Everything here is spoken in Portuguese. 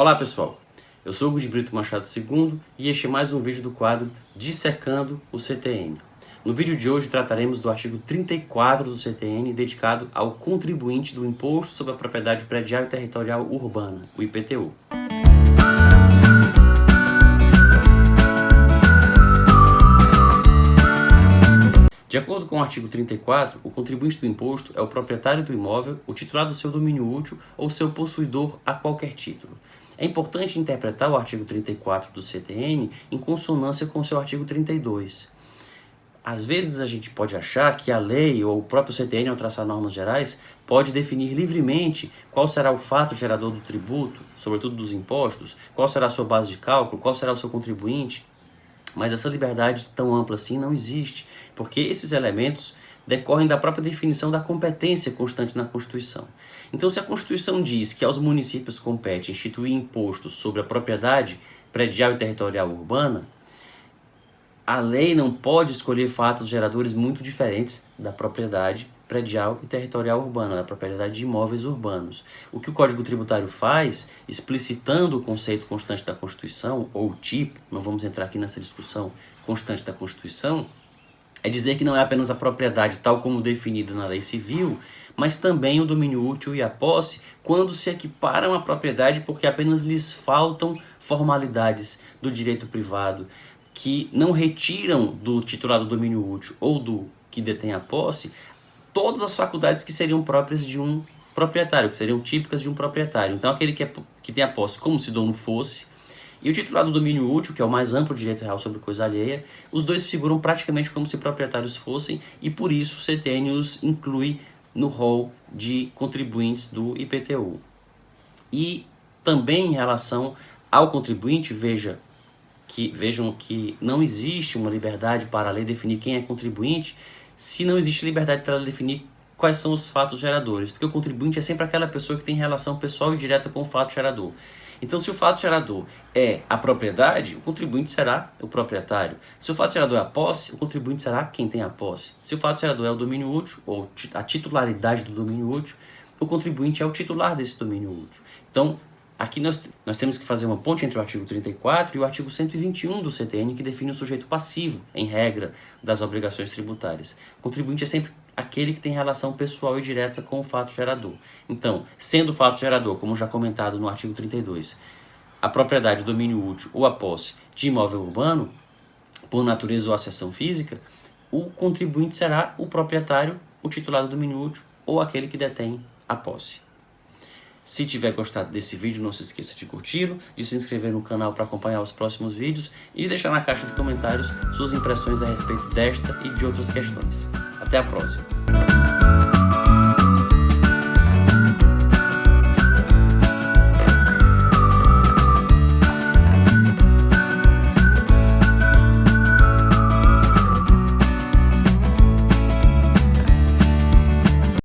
Olá pessoal, eu sou Hugo de Brito Machado II e este é mais um vídeo do quadro Dissecando o CTN. No vídeo de hoje trataremos do artigo 34 do CTN dedicado ao contribuinte do Imposto sobre a Propriedade Predial e Territorial Urbana, o IPTU. De acordo com o artigo 34, o contribuinte do imposto é o proprietário do imóvel, o titular do seu domínio útil ou seu possuidor a qualquer título. É importante interpretar o artigo 34 do CTN em consonância com o seu artigo 32. Às vezes a gente pode achar que a lei ou o próprio CTN, ao traçar normas gerais, pode definir livremente qual será o fato gerador do tributo, sobretudo dos impostos, qual será a sua base de cálculo, qual será o seu contribuinte. Mas essa liberdade tão ampla assim não existe, porque esses elementos decorrem da própria definição da competência constante na Constituição. Então, se a Constituição diz que aos municípios compete instituir impostos sobre a propriedade predial e territorial urbana, a lei não pode escolher fatos geradores muito diferentes da propriedade predial e territorial urbana, da propriedade de imóveis urbanos. O que o Código Tributário faz, explicitando o conceito constante da Constituição, ou o tipo, não vamos entrar aqui nessa discussão constante da Constituição, é dizer que não é apenas a propriedade tal como definida na lei civil, mas também o domínio útil e a posse, quando se equiparam à propriedade porque apenas lhes faltam formalidades do direito privado, que não retiram do titular do domínio útil ou do que detém a posse todas as faculdades que seriam próprias de um proprietário, que seriam típicas de um proprietário. Então, aquele que tem a posse como se dono fosse, e o titular do domínio útil, que é o mais amplo direito real sobre coisa alheia, os dois figuram praticamente como se proprietários fossem, e por isso o CTN os inclui no rol de contribuintes do IPTU. E também em relação ao contribuinte, vejam que não existe uma liberdade para a lei definir quem é contribuinte, se não existe liberdade para ela definir quais são os fatos geradores, porque o contribuinte é sempre aquela pessoa que tem relação pessoal e direta com o fato gerador. Então, se o fato gerador é a propriedade, o contribuinte será o proprietário. Se o fato gerador é a posse, o contribuinte será quem tem a posse. Se o fato gerador é o domínio útil, ou a titularidade do domínio útil, o contribuinte é o titular desse domínio útil. Então, aqui nós temos que fazer uma ponte entre o artigo 34 e o artigo 121 do CTN, que define o sujeito passivo, em regra, das obrigações tributárias. O contribuinte é sempre aquele que tem relação pessoal e direta com o fato gerador. Então, sendo o fato gerador, como já comentado no artigo 32, a propriedade, o domínio útil ou a posse de imóvel urbano, por natureza ou acessão física, o contribuinte será o proprietário, o titular do domínio útil ou aquele que detém a posse. Se tiver gostado desse vídeo, não se esqueça de curti-lo, de se inscrever no canal para acompanhar os próximos vídeos e de deixar na caixa de comentários suas impressões a respeito desta e de outras questões. Até a próxima!